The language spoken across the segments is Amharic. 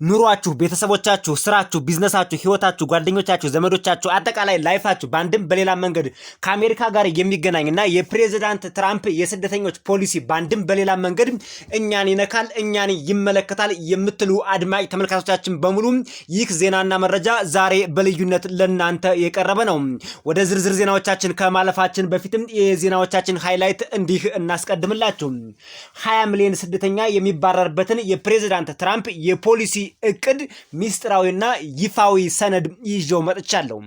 ኑሯችሁ ቤተሰቦቻችሁ ስራችሁ ቢዝነሳችሁ ህይወታችሁ ጓደኞቻችሁ ዘመዶቻችሁ አጠቃላይ ላይፋችሁ ባንድም በሌላ መንገድ ከአሜሪካ ጋር የሚገናኝና የፕሬዝዳንት ትራምፕ የስደተኞች ፖሊሲ ባንድም በሌላ መንገድ እኛን ይነካል እኛን ይመለከታል የምትሉ አድማጭ ተመልካቾቻችን በሙሉ ይህ ዜናና መረጃ ዛሬ በልዩነት ለናንተ የቀረበ ነው። ወደ ዝርዝር ዜናዎቻችን ከማለፋችን በፊትም የዜናዎቻችን ሃይላይት እንዲህ እናስቀድምላችሁ። 20 ሚሊዮን ስደተኛ የሚባረርበትን የፕሬዝዳንት ትራምፕ የፖሊሲ እቅድ ሚስጥራዊና ይፋዊ ሰነድ ይዤው መጥቻለሁ።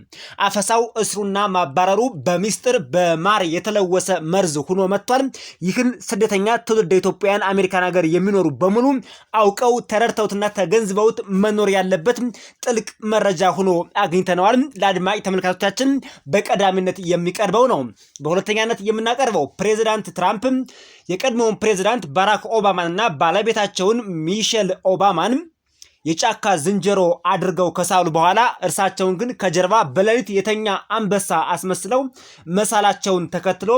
አፈሳው እስሩና ማባረሩ በሚስጥር በማር የተለወሰ መርዝ ሆኖ መጥቷል። ይህን ስደተኛ ትውልደ ኢትዮጵያውያን አሜሪካን ሀገር የሚኖሩ በሙሉ አውቀው ተረድተውትና ተገንዝበውት መኖር ያለበት ጥልቅ መረጃ ሆኖ አግኝተነዋል። ለአድማጭ ተመልካቾቻችን በቀዳሚነት የሚቀርበው ነው። በሁለተኛነት የምናቀርበው ፕሬዝዳንት ትራምፕ የቀድሞውን ፕሬዝዳንት ባራክ ኦባማንና ባለቤታቸውን ሚሼል ኦባማን የጫካ ዝንጀሮ አድርገው ከሳሉ በኋላ እርሳቸውን ግን ከጀርባ በሌሊት የተኛ አንበሳ አስመስለው መሳላቸውን ተከትሎ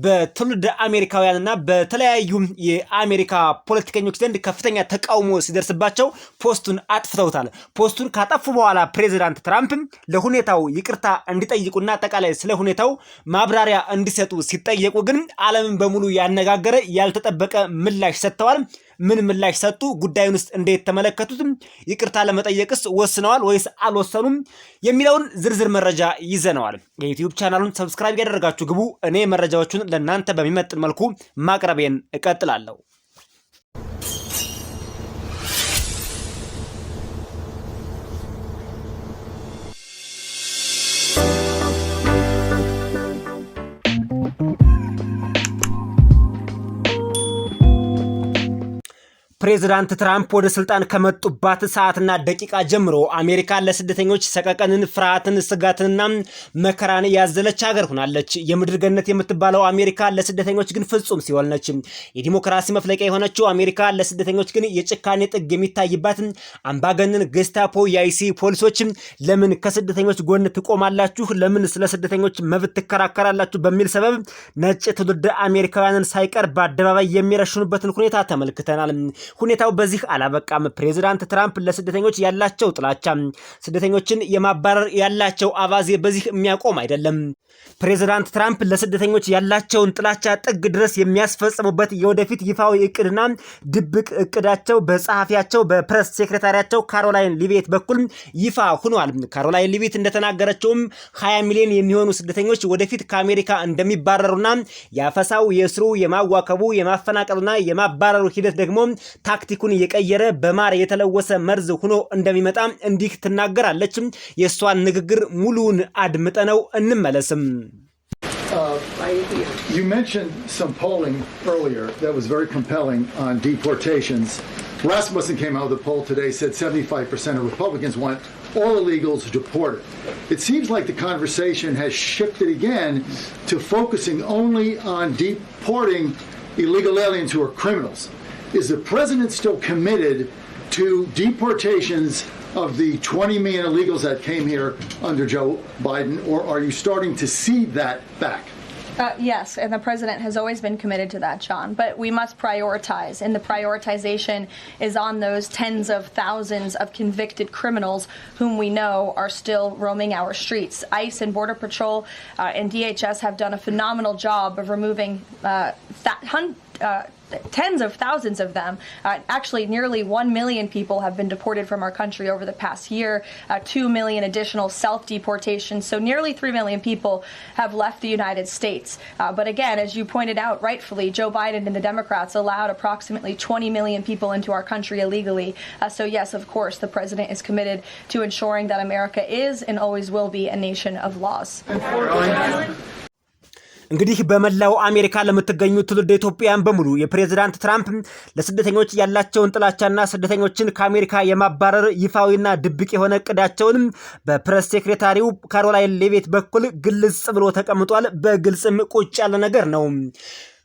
በትውልደ አሜሪካውያንና በተለያዩ የአሜሪካ ፖለቲከኞች ዘንድ ከፍተኛ ተቃውሞ ሲደርስባቸው ፖስቱን አጥፍተውታል። ፖስቱን ካጠፉ በኋላ ፕሬዝዳንት ትራምፕ ለሁኔታው ይቅርታ እንዲጠይቁና አጠቃላይ ስለ ሁኔታው ማብራሪያ እንዲሰጡ ሲጠየቁ ግን ዓለምን በሙሉ ያነጋገረ ያልተጠበቀ ምላሽ ሰጥተዋል። ምን ምላሽ ሰጡ? ጉዳዩን ውስጥ እንዴት ተመለከቱት? ይቅርታ ለመጠየቅስ ወስነዋል ወይስ አልወሰኑም? የሚለውን ዝርዝር መረጃ ይዘነዋል። የዩቲዩብ ቻናሉን ሰብስክራይብ ያደረጋችሁ ግቡ። እኔ መረጃዎቹን ለእናንተ በሚመጥን መልኩ ማቅረቤን እቀጥላለሁ። ፕሬዝዳንት ትራምፕ ወደ ስልጣን ከመጡባት ሰዓትና ደቂቃ ጀምሮ አሜሪካ ለስደተኞች ሰቀቀንን፣ ፍርሃትን፣ ስጋትንና መከራን ያዘለች ሀገር ሆናለች። የምድር ገነት የምትባለው አሜሪካ ለስደተኞች ግን ፍጹም ሲኦል ነች። የዲሞክራሲ መፍለቂያ የሆነችው አሜሪካ ለስደተኞች ግን የጭካኔ ጥግ የሚታይባት አምባገነን ገስታፖ የአይሲ ፖሊሶች ለምን ከስደተኞች ጎን ትቆማላችሁ? ለምን ስለ ስደተኞች መብት ትከራከራላችሁ? በሚል ሰበብ ነጭ ትውልደ አሜሪካውያንን ሳይቀር በአደባባይ የሚረሽኑበትን ሁኔታ ተመልክተናል። ሁኔታው በዚህ አላበቃም። ፕሬዝዳንት ትራምፕ ለስደተኞች ያላቸው ጥላቻ፣ ስደተኞችን የማባረር ያላቸው አባዜ በዚህ የሚያቆም አይደለም። ፕሬዝዳንት ትራምፕ ለስደተኞች ያላቸውን ጥላቻ ጥግ ድረስ የሚያስፈጽሙበት የወደፊት ይፋዊ እቅድና ድብቅ እቅዳቸው በጸሐፊያቸው በፕሬስ ሴክሬታሪያቸው ካሮላይን ሊቪት በኩል ይፋ ሆኗል። ካሮላይን ሊቪት እንደተናገረችውም 20 ሚሊዮን የሚሆኑ ስደተኞች ወደፊት ከአሜሪካ እንደሚባረሩና ያፈሳው የስሩ የማዋከቡ የማፈናቀሉና የማባረሩ ሂደት ደግሞ ታክቲኩን የቀየረ በማር የተለወሰ መርዝ ሆኖ እንደሚመጣ እንዲህ ትናገራለች። የሷን ንግግር ሙሉውን አድምጠነው እንመለስም። You mentioned some polling earlier that was very compelling on deportations. Rasmussen came out of the poll today, said 75% of Republicans want all illegals deported. It seems like the conversation has shifted again to focusing only on deporting illegal aliens who are criminals. Is the president still committed to deportations of the 20 million illegals that came here under Joe Biden, or are you starting to cede that back? Yes, and the president has always been committed to that, John. But we must prioritize, and the prioritization is on those tens of thousands of convicted criminals whom we know are still roaming our streets. ICE and Border Patrol and DHS have done a phenomenal job of removing tens of thousands of them. Actually, nearly 1 million people have been deported from our country over the past year, 2 million additional self-deportations. So nearly 3 million people have left the United States. But again, as you pointed out rightfully, Joe Biden and the Democrats allowed approximately 20 million people into our country illegally. So yes, of course, the president is committed to ensuring that America is and always will be a nation of laws. እንግዲህ በመላው አሜሪካ ለምትገኙ ትውልደ ኢትዮጵያውያን በሙሉ የፕሬዝዳንት ትራምፕ ለስደተኞች ያላቸውን ጥላቻና ስደተኞችን ከአሜሪካ የማባረር ይፋዊና ድብቅ የሆነ እቅዳቸውን በፕሬስ ሴክሬታሪው ካሮላይን ሊቪት በኩል ግልጽ ብሎ ተቀምጧል። በግልጽም ቁጭ ያለ ነገር ነው።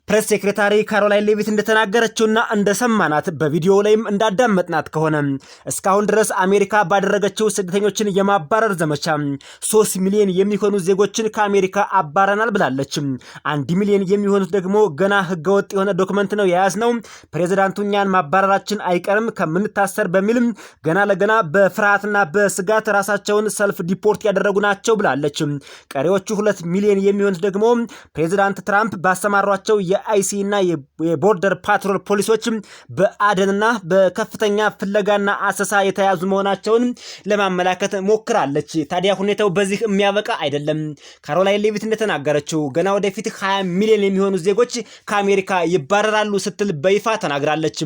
ፕሬስ ሴክሬታሪ ካሮላይን ሌቪት እንደተናገረችውና እንደሰማናት በቪዲዮ ላይም እንዳዳመጥናት ከሆነ እስካሁን ድረስ አሜሪካ ባደረገችው ስደተኞችን የማባረር ዘመቻ 3 ሚሊዮን የሚሆኑ ዜጎችን ከአሜሪካ አባረናል ብላለች። 1 ሚሊዮን የሚሆኑት ደግሞ ገና ህገወጥ የሆነ ዶክመንት ነው የያዝነው፣ ፕሬዝዳንቱ እኛን ማባረራችን አይቀርም ከምንታሰር በሚልም ገና ለገና በፍርሃትና በስጋት ራሳቸውን ሰልፍ ዲፖርት ያደረጉ ናቸው ብላለች። ቀሪዎቹ 2 ሚሊዮን የሚሆኑት ደግሞ ፕሬዝዳንት ትራምፕ ባሰማሯቸው የአይሲ እና የቦርደር ፓትሮል ፖሊሶች በአደንና በከፍተኛ ፍለጋና አሰሳ የተያዙ መሆናቸውን ለማመላከት ሞክራለች። ታዲያ ሁኔታው በዚህ የሚያበቃ አይደለም። ካሮላይን ሌቪት እንደተናገረችው ገና ወደፊት 20 ሚሊዮን የሚሆኑ ዜጎች ከአሜሪካ ይባረራሉ ስትል በይፋ ተናግራለች።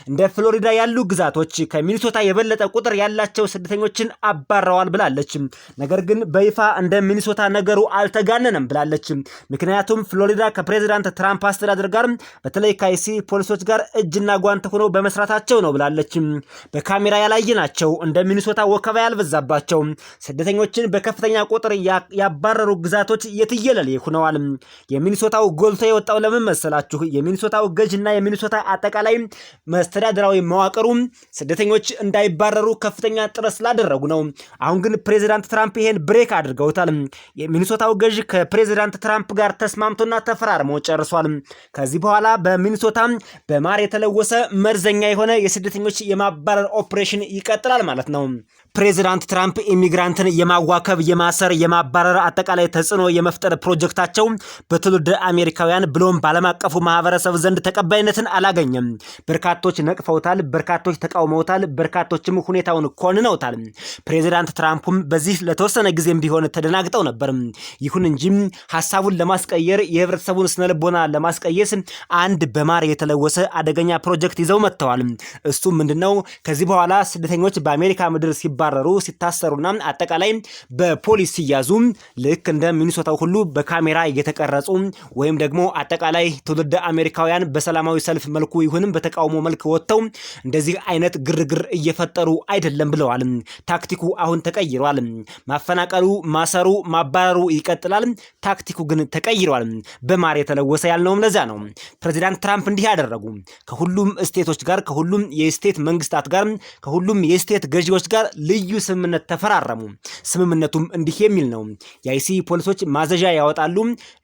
እንደ ፍሎሪዳ ያሉ ግዛቶች ከሚኒሶታ የበለጠ ቁጥር ያላቸው ስደተኞችን አባረዋል ብላለች። ነገር ግን በይፋ እንደ ሚኒሶታ ነገሩ አልተጋነነም ብላለች። ምክንያቱም ፍሎሪዳ ከፕሬዝዳንት ትራምፕ አስተዳደር ጋር በተለይ ከአይሲ ፖሊሶች ጋር እጅና ጓንት ሆነው በመስራታቸው ነው ብላለች። በካሜራ ያላየናቸው እንደ ሚኒሶታ ወከባ ያልበዛባቸው ስደተኞችን በከፍተኛ ቁጥር ያባረሩ ግዛቶች የትየለሌ ሆነዋል። የሚኒሶታው ጎልቶ የወጣው ለምን መሰላችሁ? የሚኒሶታው ገዥና የሚኒሶታ አጠቃላይ መስተዳድራዊ መዋቅሩ ስደተኞች እንዳይባረሩ ከፍተኛ ጥረት ስላደረጉ ነው። አሁን ግን ፕሬዝዳንት ትራምፕ ይሄን ብሬክ አድርገውታል። የሚኒሶታው ገዥ ከፕሬዝዳንት ትራምፕ ጋር ተስማምቶና ተፈራርሞ ጨርሷል። ከዚህ በኋላ በሚኒሶታ በማር የተለወሰ መርዘኛ የሆነ የስደተኞች የማባረር ኦፕሬሽን ይቀጥላል ማለት ነው። ፕሬዝዳንት ትራምፕ ኢሚግራንትን የማዋከብ፣ የማሰር፣ የማባረር አጠቃላይ ተጽዕኖ የመፍጠር ፕሮጀክታቸው በትውልደ አሜሪካውያን ብሎም በዓለም አቀፉ ማህበረሰብ ዘንድ ተቀባይነትን አላገኘም። በርካቶች ነቅፈውታል፣ በርካቶች ተቃውመውታል፣ በርካቶችም ሁኔታውን ኮንነውታል። ፕሬዝዳንት ትራምፕም በዚህ ለተወሰነ ጊዜም ቢሆን ተደናግጠው ነበር። ይሁን እንጂ ሀሳቡን ለማስቀየር የህብረተሰቡን ስነልቦና ለማስቀየስ አንድ በማር የተለወሰ አደገኛ ፕሮጀክት ይዘው መጥተዋል። እሱ ምንድነው? ከዚህ በኋላ ስደተኞች በአሜሪካ ምድር ሲባረሩ ሲታሰሩና አጠቃላይ በፖሊስ ሲያዙ ልክ እንደ ሚኒሶታው ሁሉ በካሜራ እየተቀረጹ ወይም ደግሞ አጠቃላይ ትውልደ አሜሪካውያን በሰላማዊ ሰልፍ መልኩ ይሁንም በተቃውሞ መልክ ወጥተው እንደዚህ አይነት ግርግር እየፈጠሩ አይደለም ብለዋል። ታክቲኩ አሁን ተቀይሯል። ማፈናቀሉ፣ ማሰሩ፣ ማባረሩ ይቀጥላል። ታክቲኩ ግን ተቀይሯል። በማር የተለወሰ ያልነውም ለዛ ነው። ፕሬዝዳንት ትራምፕ እንዲህ ያደረጉ ከሁሉም ስቴቶች ጋር ከሁሉም የስቴት መንግስታት ጋር ከሁሉም የስቴት ገዢዎች ጋር ልዩ ስምምነት ተፈራረሙ። ስምምነቱም እንዲህ የሚል ነው። የአይሲ ፖሊሶች ማዘዣ ያወጣሉ።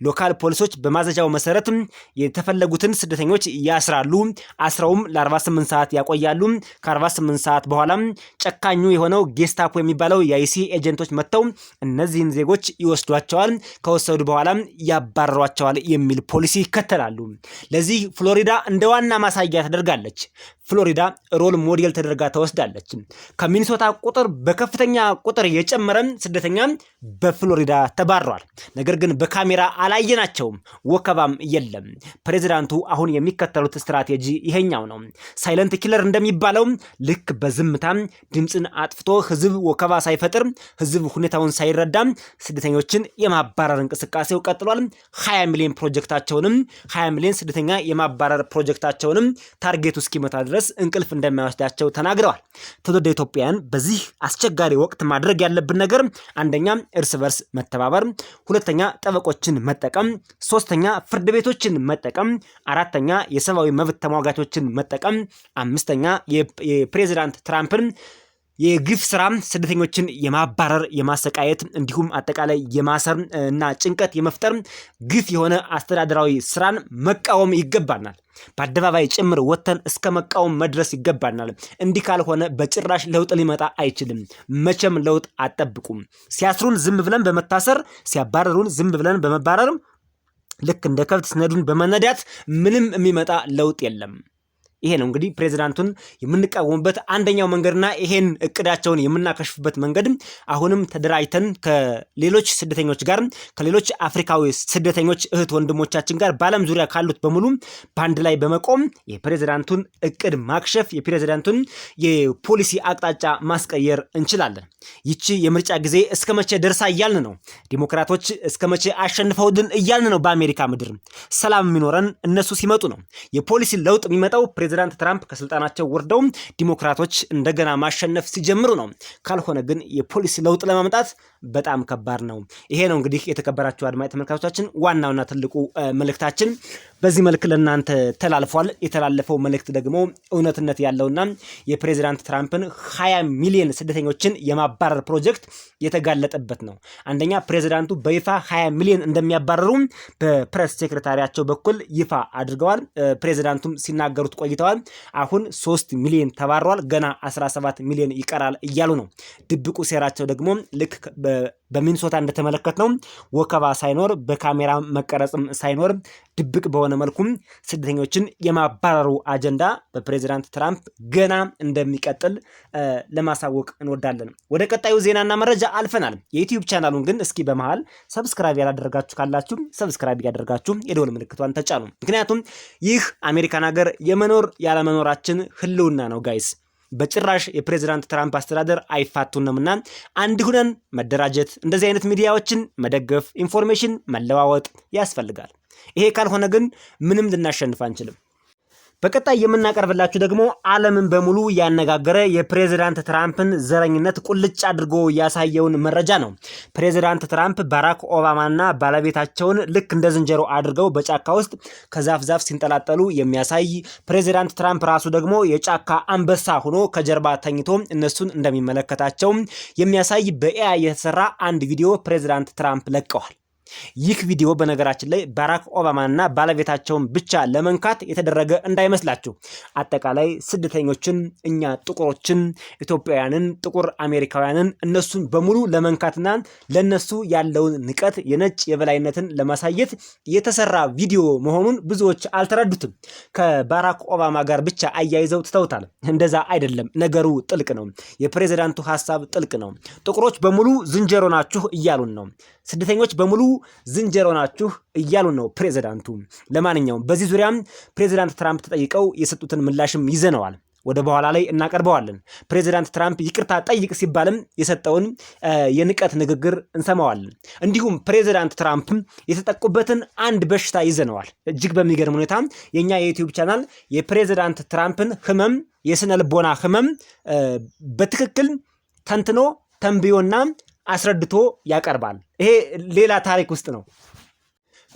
ሎካል ፖሊሶች በማዘዣው መሰረት የተፈለጉትን ስደተኞች ያስራሉ። አስረውም ለ48 ሰዓት ያቆያሉ። ከ48 ሰዓት በኋላ ጨካኙ የሆነው ጌስታፖ የሚባለው የአይሲ ኤጀንቶች መጥተው እነዚህን ዜጎች ይወስዷቸዋል። ከወሰዱ በኋላ ያባረሯቸዋል የሚል ፖሊሲ ይከተላሉ። ለዚህ ፍሎሪዳ እንደ ዋና ማሳያ ተደርጋለች። ፍሎሪዳ ሮል ሞዴል ተደርጋ ተወስዳለች። ከሚኒሶታ ቁጥር በከፍተኛ ቁጥር የጨመረ ስደተኛ በፍሎሪዳ ተባሯል። ነገር ግን በካሜራ አላየናቸውም፣ ወከባም የለም። ፕሬዝዳንቱ አሁን የሚከተሉት ስትራቴጂ ይሄኛው ነው። ሳይለንት ኪለር እንደሚባለው ልክ በዝምታ ድምፅን አጥፍቶ ህዝብ ወከባ ሳይፈጥር ህዝብ ሁኔታውን ሳይረዳ ስደተኞችን የማባረር እንቅስቃሴው ቀጥሏል። 20 ሚሊዮን ፕሮጀክታቸውንም 20 ሚሊዮን ስደተኛ የማባረር ፕሮጀክታቸውንም ታርጌቱ እስኪመታ ድረስ እንቅልፍ እንደማይወስዳቸው ተናግረዋል። ትውልደ ኢትዮጵያውያን በዚህ አስቸጋሪ ወቅት ማድረግ ያለብን ነገር አንደኛ እርስ በርስ መተባበር፣ ሁለተኛ ጠበቆችን መጠቀም፣ ሶስተኛ ፍርድ ቤቶችን መጠቀም፣ አራተኛ የሰብአዊ መብት ተሟጋቾችን መጠቀም፣ አምስተኛ የፕሬዝዳንት ትራምፕን የግፍ ስራ ስደተኞችን የማባረር የማሰቃየት እንዲሁም አጠቃላይ የማሰር እና ጭንቀት የመፍጠር ግፍ የሆነ አስተዳደራዊ ስራን መቃወም ይገባናል። በአደባባይ ጭምር ወተን እስከ መቃወም መድረስ ይገባናል። እንዲህ ካልሆነ በጭራሽ ለውጥ ሊመጣ አይችልም። መቼም ለውጥ አጠብቁም። ሲያስሩን ዝም ብለን በመታሰር ሲያባረሩን ዝም ብለን በመባረር ልክ እንደ ከብት ስነዱን በመነዳት ምንም የሚመጣ ለውጥ የለም። ይሄ ነው እንግዲህ ፕሬዝዳንቱን የምንቃወምበት አንደኛው መንገድና ይሄን እቅዳቸውን የምናከሽፍበት መንገድ አሁንም ተደራጅተን ከሌሎች ስደተኞች ጋር ከሌሎች አፍሪካዊ ስደተኞች እህት ወንድሞቻችን ጋር በዓለም ዙሪያ ካሉት በሙሉ በአንድ ላይ በመቆም የፕሬዝዳንቱን እቅድ ማክሸፍ የፕሬዝዳንቱን የፖሊሲ አቅጣጫ ማስቀየር እንችላለን። ይቺ የምርጫ ጊዜ እስከ መቼ ደርሳ እያልን ነው። ዲሞክራቶች እስከ መቼ አሸንፈውልን እያልን ነው። በአሜሪካ ምድር ሰላም የሚኖረን እነሱ ሲመጡ ነው። የፖሊሲ ለውጥ የሚመጣው ፕሬዚዳንት ትራምፕ ከስልጣናቸው ወርደው ዲሞክራቶች እንደገና ማሸነፍ ሲጀምሩ ነው። ካልሆነ ግን የፖሊሲ ለውጥ ለማምጣት በጣም ከባድ ነው። ይሄ ነው እንግዲህ የተከበራችሁ አድማጭ ተመልካቾቻችን ዋናውና ትልቁ መልእክታችን በዚህ መልክ ለእናንተ ተላልፏል። የተላለፈው መልእክት ደግሞ እውነትነት ያለውና የፕሬዚዳንት ትራምፕን 20 ሚሊዮን ስደተኞችን የማባረር ፕሮጀክት የተጋለጠበት ነው። አንደኛ ፕሬዚዳንቱ በይፋ 20 ሚሊዮን እንደሚያባረሩ በፕሬስ ሴክሬታሪያቸው በኩል ይፋ አድርገዋል። ፕሬዚዳንቱም ሲናገሩት ቆይተዋል። አሁን 3 ሚሊዮን ተባረዋል፣ ገና 17 ሚሊዮን ይቀራል እያሉ ነው። ድብቁ ሴራቸው ደግሞ ልክ በሚኒሶታ እንደተመለከትነው ወከባ ሳይኖር በካሜራ መቀረጽም ሳይኖር ድብቅ በሆነ መልኩም ስደተኞችን የማባረሩ አጀንዳ በፕሬዚዳንት ትራምፕ ገና እንደሚቀጥል ለማሳወቅ እንወዳለን። ወደ ቀጣዩ ዜናና መረጃ አልፈናል። የዩቲዩብ ቻናሉን ግን እስኪ በመሃል ሰብስክራይብ ያላደረጋችሁ ካላችሁ ሰብስክራይብ ያደርጋችሁ የደወል ምልክቷን ተጫኑ። ምክንያቱም ይህ አሜሪካን ሀገር የመኖር ያለመኖራችን ህልውና ነው ጋይስ። በጭራሽ የፕሬዚዳንት ትራምፕ አስተዳደር አይፋቱንምና አንድ ሁነን መደራጀት፣ እንደዚህ አይነት ሚዲያዎችን መደገፍ፣ ኢንፎርሜሽን መለዋወጥ ያስፈልጋል። ይሄ ካልሆነ ግን ምንም ልናሸንፍ አንችልም። በቀጣይ የምናቀርብላችሁ ደግሞ ዓለምን በሙሉ ያነጋገረ የፕሬዚዳንት ትራምፕን ዘረኝነት ቁልጭ አድርጎ ያሳየውን መረጃ ነው። ፕሬዚዳንት ትራምፕ ባራክ ኦባማና ባለቤታቸውን ልክ እንደ ዝንጀሮ አድርገው በጫካ ውስጥ ከዛፍ ዛፍ ሲንጠላጠሉ የሚያሳይ፣ ፕሬዚዳንት ትራምፕ ራሱ ደግሞ የጫካ አንበሳ ሆኖ ከጀርባ ተኝቶ እነሱን እንደሚመለከታቸው የሚያሳይ በኤአይ የተሰራ አንድ ቪዲዮ ፕሬዚዳንት ትራምፕ ለቀዋል። ይህ ቪዲዮ በነገራችን ላይ ባራክ ኦባማና ባለቤታቸውን ብቻ ለመንካት የተደረገ እንዳይመስላችሁ። አጠቃላይ ስደተኞችን፣ እኛ ጥቁሮችን፣ ኢትዮጵያውያንን፣ ጥቁር አሜሪካውያንን እነሱን በሙሉ ለመንካትና ለነሱ ያለውን ንቀት፣ የነጭ የበላይነትን ለማሳየት የተሰራ ቪዲዮ መሆኑን ብዙዎች አልተረዱትም። ከባራክ ኦባማ ጋር ብቻ አያይዘው ትተውታል። እንደዛ አይደለም፣ ነገሩ ጥልቅ ነው። የፕሬዚዳንቱ ሐሳብ ጥልቅ ነው። ጥቁሮች በሙሉ ዝንጀሮ ናችሁ እያሉን ነው። ስደተኞች በሙሉ ዝንጀሮ ናችሁ እያሉ ነው ፕሬዚዳንቱ። ለማንኛውም በዚህ ዙሪያም ፕሬዚዳንት ትራምፕ ተጠይቀው የሰጡትን ምላሽም ይዘነዋል። ወደ በኋላ ላይ እናቀርበዋለን። ፕሬዚዳንት ትራምፕ ይቅርታ ጠይቅ ሲባልም የሰጠውን የንቀት ንግግር እንሰማዋለን። እንዲሁም ፕሬዚዳንት ትራምፕ የተጠቁበትን አንድ በሽታ ይዘነዋል። እጅግ በሚገርም ሁኔታ የኛ የዩቲዩብ ቻናል የፕሬዚዳንት ትራምፕን ህመም፣ የስነ ልቦና ህመም በትክክል ተንትኖ ተንብዮና አስረድቶ ያቀርባል። ይሄ ሌላ ታሪክ ውስጥ ነው።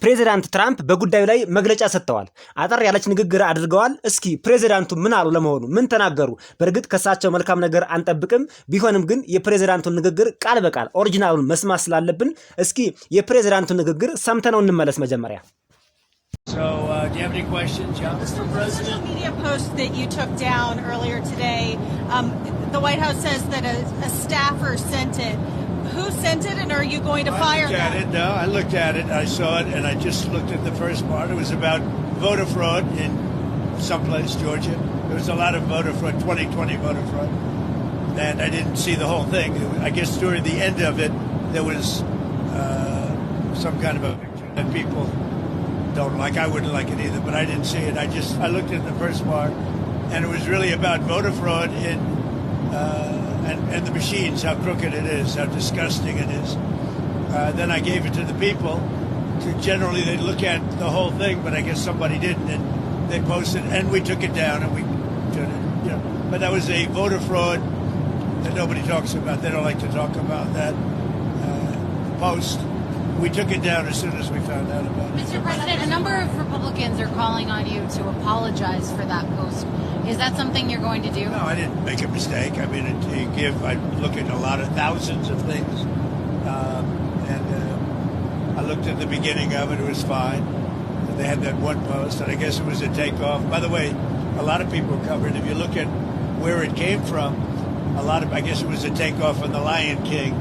ፕሬዚዳንት ትራምፕ በጉዳዩ ላይ መግለጫ ሰጥተዋል። አጠር ያለች ንግግር አድርገዋል። እስኪ ፕሬዚዳንቱ ምን አሉ? ለመሆኑ ምን ተናገሩ? በእርግጥ ከሳቸው መልካም ነገር አንጠብቅም። ቢሆንም ግን የፕሬዚዳንቱን ንግግር ቃል በቃል ኦሪጂናሉን መስማት ስላለብን እስኪ የፕሬዚዳንቱን ንግግር ሰምተነው እንመለስ መጀመሪያ። So, do you have any questions, John? Mr. President, social media post that you took down earlier today, the White House says that a staffer sent it. Who sent it, and are you going to fire them? I looked at it. No, I looked at it. I saw it, and I just looked at the first part. It was about voter fraud in someplace, Georgia. There was a lot of voter fraud, 2020 voter fraud, and I didn't see the whole thing. I guess during the end of it, there was some kind of a picture that people don't like. I wouldn't like it either, but I didn't see it. I looked at the first part, and it was really about voter fraud in and the machines, how crooked it is, how disgusting it is. Then I gave it to the people. Generally, they look at the whole thing, but I guess somebody didn't, and they posted, and we took it down, and we did it. You know, but that was a voter fraud that nobody talks about. They don't like to talk about that post. We took it down as soon as we found out about it. Mr. President, a number of Republicans are calling on you to apologize for that post. Is that something you're going to do? No, I didn't make a mistake. I mean, I look at a lot of thousands of things. I looked at the beginning of it. It was fine. They had that one post, and I guess it was a takeoff. By the way, a lot of people covered. If you look at where it came from, I guess it was a takeoff on The Lion King.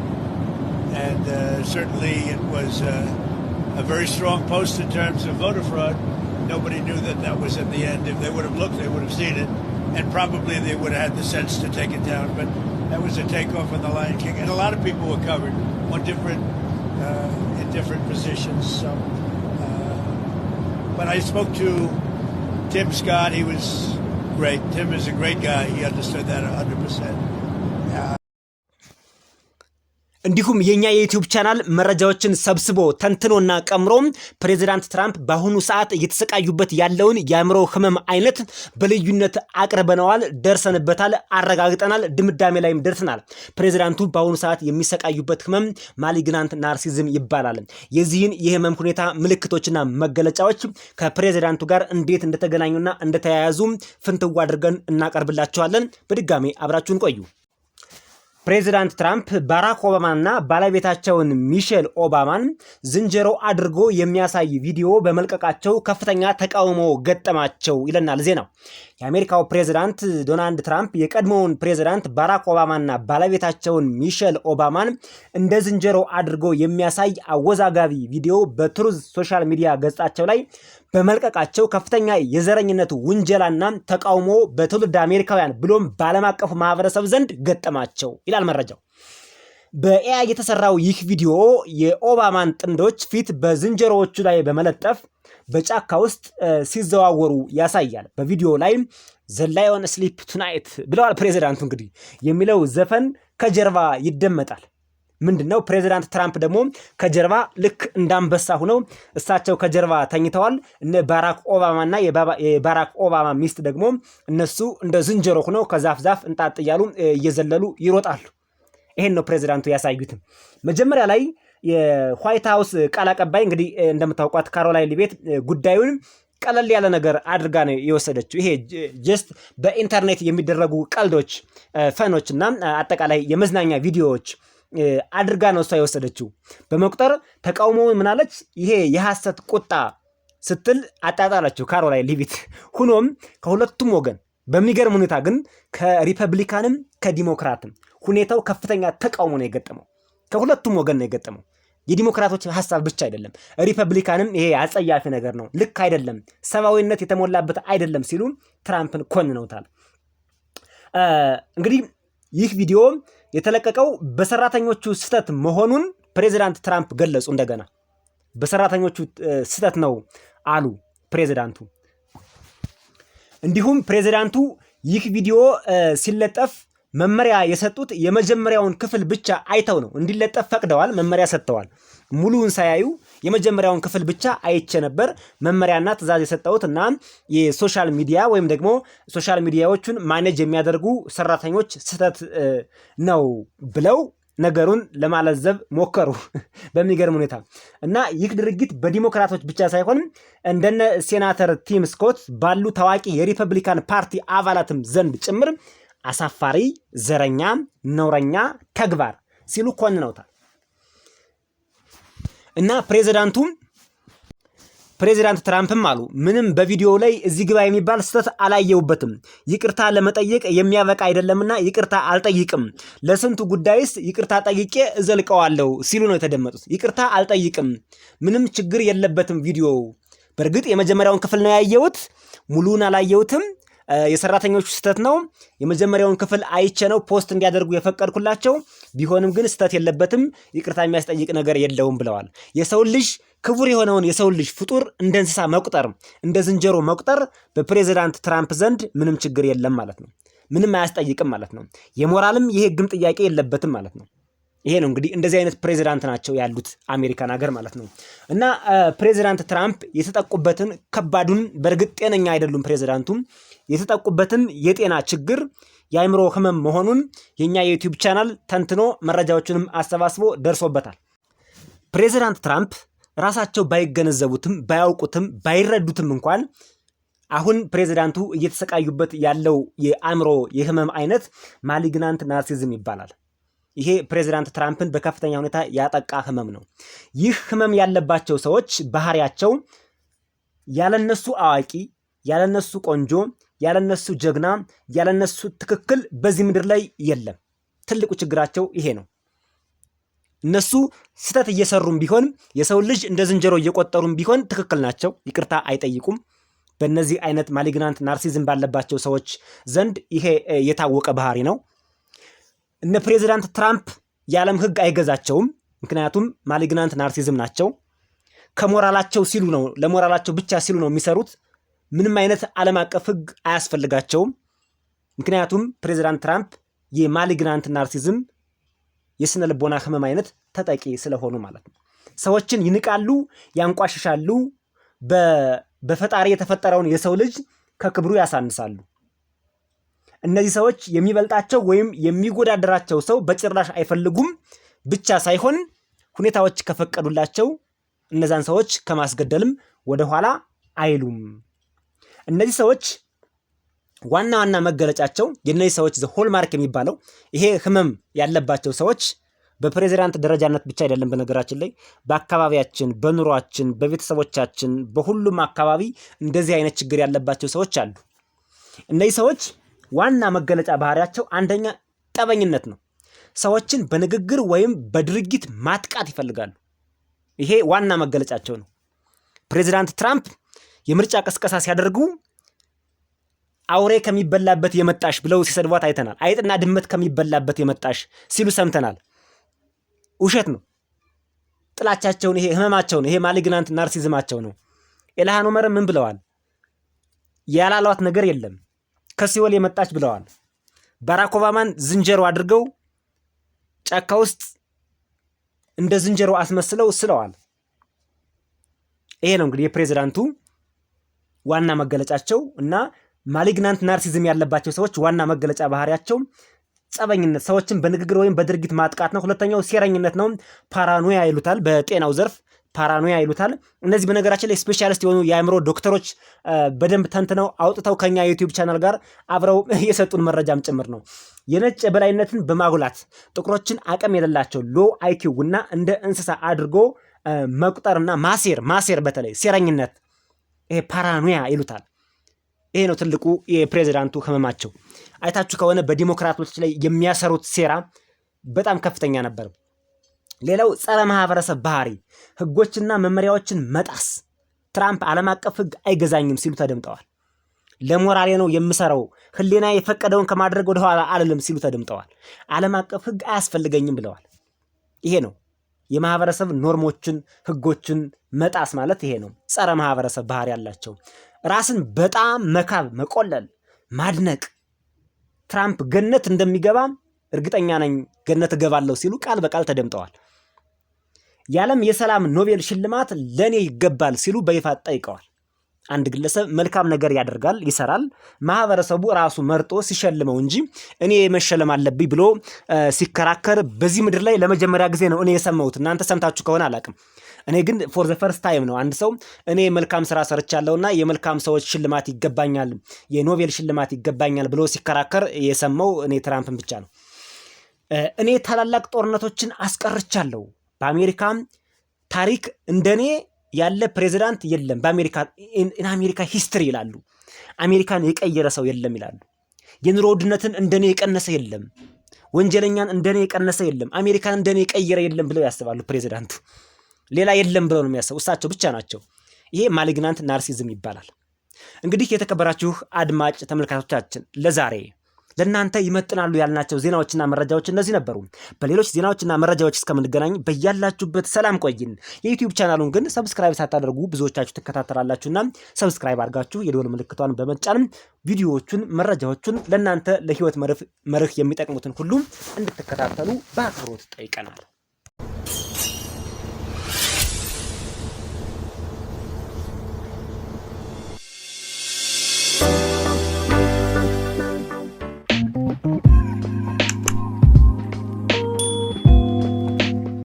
And certainly it was a very strong post in terms of voter fraud. Nobody knew that was at the end. If they would have looked, they would have seen it. And probably they would have had the sense to take it down. But that was a takeoff on The Lion King. And a lot of people were covered in different positions. So, but I spoke to Tim Scott. He was great. Tim is a great guy. He understood that 100%. እንዲሁም የኛ የዩቲዩብ ቻናል መረጃዎችን ሰብስቦ ተንትኖና ቀምሮ ፕሬዚዳንት ትራምፕ በአሁኑ ሰዓት እየተሰቃዩበት ያለውን የአእምሮ ህመም አይነት በልዩነት አቅርበነዋል፣ ደርሰንበታል፣ አረጋግጠናል፣ ድምዳሜ ላይም ደርሰናል። ፕሬዚዳንቱ በአሁኑ ሰዓት የሚሰቃዩበት ህመም ማሊግናንት ናርሲዝም ይባላል። የዚህን የህመም ሁኔታ ምልክቶችና መገለጫዎች ከፕሬዚዳንቱ ጋር እንዴት እንደተገናኙና እንደተያያዙ ፍንትው አድርገን እናቀርብላችኋለን። በድጋሜ አብራችሁን ቆዩ። ፕሬዚዳንት ትራምፕ ባራክ ኦባማና ባለቤታቸውን ሚሼል ኦባማን ዝንጀሮ አድርጎ የሚያሳይ ቪዲዮ በመልቀቃቸው ከፍተኛ ተቃውሞ ገጠማቸው ይለናል ዜናው። የአሜሪካው ፕሬዚዳንት ዶናልድ ትራምፕ የቀድሞውን ፕሬዚዳንት ባራክ ኦባማና ባለቤታቸውን ሚሼል ኦባማን እንደ ዝንጀሮ አድርጎ የሚያሳይ አወዛጋቢ ቪዲዮ በትሩዝ ሶሻል ሚዲያ ገጻቸው ላይ በመልቀቃቸው ከፍተኛ የዘረኝነት ውንጀላና ተቃውሞ በትውልድ አሜሪካውያን ብሎም በዓለም አቀፉ ማህበረሰብ ዘንድ ገጠማቸው ይላል መረጃው። በኤአይ የተሰራው ይህ ቪዲዮ የኦባማን ጥንዶች ፊት በዝንጀሮዎቹ ላይ በመለጠፍ በጫካ ውስጥ ሲዘዋወሩ ያሳያል። በቪዲዮ ላይ ዘ ላዮን ስሊፕ ቱናይት ብለዋል ፕሬዚዳንቱ። እንግዲህ የሚለው ዘፈን ከጀርባ ይደመጣል። ምንድነው? ፕሬዚዳንት ትራምፕ ደግሞ ከጀርባ ልክ እንዳንበሳ ሆነው እሳቸው ከጀርባ ተኝተዋል። እነ ባራክ ኦባማና የባራክ ኦባማ ሚስት ደግሞ እነሱ እንደ ዝንጀሮ ሆነው ከዛፍ ዛፍ እንጣጥ እያሉ እየዘለሉ ይሮጣሉ። ይሄን ነው ፕሬዚዳንቱ ያሳዩትም። መጀመሪያ ላይ የዋይት ሃውስ ቃል አቀባይ እንግዲህ እንደምታውቋት ካሮላይን ሊቤት ጉዳዩን ቀለል ያለ ነገር አድርጋ ነው የወሰደችው። ይሄ ጀስት በኢንተርኔት የሚደረጉ ቀልዶች፣ ፈኖች እና አጠቃላይ የመዝናኛ ቪዲዮዎች አድርጋ ነው እሷ የወሰደችው። በመቁጠር ተቃውሞውን ምናለች? ይሄ የሐሰት ቁጣ ስትል አጣጣላችሁ ካሮላይን ሊቤት። ሁኖም ከሁለቱም ወገን በሚገርም ሁኔታ ግን ከሪፐብሊካንም ከዲሞክራትም ሁኔታው ከፍተኛ ተቃውሞ ነው የገጠመው። ከሁለቱም ወገን ነው የገጠመው። የዲሞክራቶች ሐሳብ ብቻ አይደለም። ሪፐብሊካንም ይሄ አጸያፊ ነገር ነው፣ ልክ አይደለም፣ ሰብአዊነት የተሞላበት አይደለም ሲሉ ትራምፕን ኮንነውታል። እንግዲህ ይህ ቪዲዮ የተለቀቀው በሰራተኞቹ ስህተት መሆኑን ፕሬዚዳንት ትራምፕ ገለጹ። እንደገና በሰራተኞቹ ስህተት ነው አሉ ፕሬዚዳንቱ። እንዲሁም ፕሬዚዳንቱ ይህ ቪዲዮ ሲለጠፍ መመሪያ የሰጡት የመጀመሪያውን ክፍል ብቻ አይተው ነው እንዲለጠፍ ፈቅደዋል። መመሪያ ሰጥተዋል። ሙሉውን ሳያዩ የመጀመሪያውን ክፍል ብቻ አይቼ ነበር መመሪያና ትዕዛዝ የሰጠሁት እና የሶሻል ሚዲያ ወይም ደግሞ ሶሻል ሚዲያዎቹን ማኔጅ የሚያደርጉ ሰራተኞች ስህተት ነው ብለው ነገሩን ለማለዘብ ሞከሩ በሚገርም ሁኔታ። እና ይህ ድርጊት በዲሞክራቶች ብቻ ሳይሆን እንደነ ሴናተር ቲም ስኮት ባሉ ታዋቂ የሪፐብሊካን ፓርቲ አባላትም ዘንድ ጭምር አሳፋሪ፣ ዘረኛ፣ ነውረኛ ተግባር ሲሉ ኮንነውታል። እና ፕሬዚዳንት ትራምፕም አሉ ምንም በቪዲዮው ላይ እዚህ ግባ የሚባል ስህተት አላየውበትም። ይቅርታ ለመጠየቅ የሚያበቃ አይደለምና ይቅርታ አልጠይቅም። ለስንቱ ጉዳይስ ይቅርታ ጠይቄ እዘልቀዋለሁ ሲሉ ነው የተደመጡት። ይቅርታ አልጠይቅም፣ ምንም ችግር የለበትም ቪዲዮው። በእርግጥ የመጀመሪያውን ክፍል ነው ያየሁት፣ ሙሉን አላየሁትም። የሰራተኞቹ ስህተት ነው። የመጀመሪያውን ክፍል አይቼ ነው ፖስት እንዲያደርጉ የፈቀድኩላቸው። ቢሆንም ግን ስህተት የለበትም፣ ይቅርታ የሚያስጠይቅ ነገር የለውም ብለዋል። የሰው ልጅ ክቡር የሆነውን የሰው ልጅ ፍጡር እንደ እንስሳ መቁጠር፣ እንደ ዝንጀሮ መቁጠር በፕሬዚዳንት ትራምፕ ዘንድ ምንም ችግር የለም ማለት ነው። ምንም አያስጠይቅም ማለት ነው። የሞራልም የህግም ጥያቄ የለበትም ማለት ነው። ይሄ ነው እንግዲህ እንደዚህ አይነት ፕሬዚዳንት ናቸው ያሉት አሜሪካን ሀገር ማለት ነው። እና ፕሬዚዳንት ትራምፕ የተጠቁበትን ከባዱን፣ በእርግጥ ጤነኛ አይደሉም ፕሬዚዳንቱም፣ የተጠቁበትን የጤና ችግር የአእምሮ ህመም መሆኑን የኛ የዩቲዩብ ቻናል ተንትኖ መረጃዎችንም አሰባስቦ ደርሶበታል። ፕሬዚዳንት ትራምፕ ራሳቸው ባይገነዘቡትም ባያውቁትም ባይረዱትም እንኳን አሁን ፕሬዚዳንቱ እየተሰቃዩበት ያለው የአእምሮ የህመም አይነት ማሊግናንት ናርሲዝም ይባላል። ይሄ ፕሬዚዳንት ትራምፕን በከፍተኛ ሁኔታ ያጠቃ ህመም ነው። ይህ ህመም ያለባቸው ሰዎች ባህሪያቸው ያለነሱ አዋቂ፣ ያለነሱ ቆንጆ፣ ያለነሱ ጀግና፣ ያለነሱ ትክክል በዚህ ምድር ላይ የለም። ትልቁ ችግራቸው ይሄ ነው። እነሱ ስህተት እየሰሩም ቢሆን የሰው ልጅ እንደ ዝንጀሮ እየቆጠሩም ቢሆን ትክክል ናቸው፣ ይቅርታ አይጠይቁም። በእነዚህ አይነት ማሊግናንት ናርሲዝም ባለባቸው ሰዎች ዘንድ ይሄ የታወቀ ባህሪ ነው። እነ ፕሬዚዳንት ትራምፕ የዓለም ህግ አይገዛቸውም፣ ምክንያቱም ማሊግናንት ናርሲዝም ናቸው። ከሞራላቸው ሲሉ ነው፣ ለሞራላቸው ብቻ ሲሉ ነው የሚሰሩት። ምንም አይነት ዓለም አቀፍ ህግ አያስፈልጋቸውም። ምክንያቱም ፕሬዚዳንት ትራምፕ የማሊግናንት ናርሲዝም የስነ ልቦና ህመም አይነት ተጠቂ ስለሆኑ ማለት ነው። ሰዎችን ይንቃሉ፣ ያንቋሽሻሉ፣ በፈጣሪ የተፈጠረውን የሰው ልጅ ከክብሩ ያሳንሳሉ። እነዚህ ሰዎች የሚበልጣቸው ወይም የሚጎዳደራቸው ሰው በጭራሽ አይፈልጉም ብቻ ሳይሆን ሁኔታዎች ከፈቀዱላቸው እነዛን ሰዎች ከማስገደልም ወደኋላ አይሉም። እነዚህ ሰዎች ዋና ዋና መገለጫቸው የእነዚህ ሰዎች ሆልማርክ የሚባለው ይሄ ህመም ያለባቸው ሰዎች በፕሬዚዳንት ደረጃነት ብቻ አይደለም። በነገራችን ላይ በአካባቢያችን፣ በኑሯችን፣ በቤተሰቦቻችን፣ በሁሉም አካባቢ እንደዚህ አይነት ችግር ያለባቸው ሰዎች አሉ። እነዚህ ሰዎች ዋና መገለጫ ባህሪያቸው አንደኛ ጠበኝነት ነው። ሰዎችን በንግግር ወይም በድርጊት ማጥቃት ይፈልጋሉ። ይሄ ዋና መገለጫቸው ነው። ፕሬዚዳንት ትራምፕ የምርጫ ቅስቀሳ ሲያደርጉ አውሬ ከሚበላበት የመጣሽ ብለው ሲሰድቧት አይተናል። አይጥና ድመት ከሚበላበት የመጣሽ ሲሉ ሰምተናል። ውሸት ነው። ጥላቻቸውን፣ ይሄ ህመማቸውን፣ ይሄ ማሊግናንት ናርሲዝማቸው ነው። ኢልሃን ኦመር ምን ብለዋል? ያላሏት ነገር የለም ከሲኦል የመጣች ብለዋል። ባራክ ኦባማን ዝንጀሮ አድርገው ጫካ ውስጥ እንደ ዝንጀሮ አስመስለው ስለዋል። ይሄ ነው እንግዲህ የፕሬዚዳንቱ ዋና መገለጫቸው እና ማሊግናንት ናርሲዝም ያለባቸው ሰዎች ዋና መገለጫ ባህሪያቸው ጸበኝነት፣ ሰዎችን በንግግር ወይም በድርጊት ማጥቃት ነው። ሁለተኛው ሴረኝነት ነው። ፓራኖያ ይሉታል። በጤናው ዘርፍ ፓራኖያ ይሉታል። እነዚህ በነገራችን ላይ ስፔሻሊስት የሆኑ የአእምሮ ዶክተሮች በደንብ ተንትነው አውጥተው ከኛ ዩቲዩብ ቻናል ጋር አብረው የሰጡን መረጃም ጭምር ነው። የነጭ የበላይነትን በማጉላት ጥቁሮችን አቅም የሌላቸው ሎ አይኪው እና እንደ እንስሳ አድርጎ መቁጠርና ማሴር በተለይ ሴረኝነት፣ ይሄ ፓራኖያ ይሉታል። ይሄ ነው ትልቁ የፕሬዚዳንቱ ህመማቸው። አይታችሁ ከሆነ በዲሞክራቶች ላይ የሚያሰሩት ሴራ በጣም ከፍተኛ ነበር። ሌላው ጸረ ማህበረሰብ ባህሪ፣ ህጎችና መመሪያዎችን መጣስ። ትራምፕ ዓለም አቀፍ ህግ አይገዛኝም ሲሉ ተደምጠዋል። ለሞራሌ ነው የምሰራው፣ ህሊና የፈቀደውን ከማድረግ ወደኋላ አልልም ሲሉ ተደምጠዋል። ዓለም አቀፍ ህግ አያስፈልገኝም ብለዋል። ይሄ ነው የማህበረሰብ ኖርሞችን፣ ህጎችን መጣስ ማለት ይሄ ነው። ጸረ ማህበረሰብ ባህሪ ያላቸው፣ ራስን በጣም መካብ፣ መቆለል፣ ማድነቅ። ትራምፕ ገነት እንደሚገባ እርግጠኛ ነኝ፣ ገነት እገባለሁ ሲሉ ቃል በቃል ተደምጠዋል። የዓለም የሰላም ኖቤል ሽልማት ለኔ ይገባል ሲሉ በይፋ ጠይቀዋል። አንድ ግለሰብ መልካም ነገር ያደርጋል፣ ይሰራል፣ ማህበረሰቡ ራሱ መርጦ ሲሸልመው እንጂ እኔ መሸለም አለብኝ ብሎ ሲከራከር በዚህ ምድር ላይ ለመጀመሪያ ጊዜ ነው እኔ የሰማሁት። እናንተ ሰምታችሁ ከሆነ አላቅም። እኔ ግን ፎር ዘ ፈርስት ታይም ነው አንድ ሰው እኔ መልካም ስራ ሰርቻለሁና የመልካም ሰዎች ሽልማት ይገባኛል፣ የኖቤል ሽልማት ይገባኛል ብሎ ሲከራከር የሰማው እኔ ትራምፕን ብቻ ነው። እኔ ታላላቅ ጦርነቶችን አስቀርቻለሁ፣ በአሜሪካም ታሪክ እንደኔ ያለ ፕሬዚዳንት የለም፣ በአሜሪካ ሂስትሪ ይላሉ። አሜሪካን የቀየረ ሰው የለም ይላሉ። የኑሮ ውድነትን እንደኔ የቀነሰ የለም፣ ወንጀለኛን እንደኔ የቀነሰ የለም፣ አሜሪካን እንደኔ የቀየረ የለም ብለው ያስባሉ። ፕሬዚዳንቱ ሌላ የለም ብለው ነው የሚያስቡ፣ እሳቸው ብቻ ናቸው። ይሄ ማሊግናንት ናርሲዝም ይባላል። እንግዲህ የተከበራችሁ አድማጭ ተመልካቾቻችን ለዛሬ ለእናንተ ይመጥናሉ ያልናቸው ዜናዎችና መረጃዎች እነዚህ ነበሩ። በሌሎች ዜናዎችና መረጃዎች እስከምንገናኝ በያላችሁበት ሰላም ቆይን። የዩቲዩብ ቻናሉን ግን ሰብስክራይብ ሳታደርጉ ብዙዎቻችሁ ትከታተላላችሁና ሰብስክራይብ አድርጋችሁ የደወል ምልክቷን በመጫን ቪዲዮዎቹን፣ መረጃዎቹን ለእናንተ ለህይወት መርህ የሚጠቅሙትን ሁሉ እንድትከታተሉ በአክብሮት ጠይቀናል።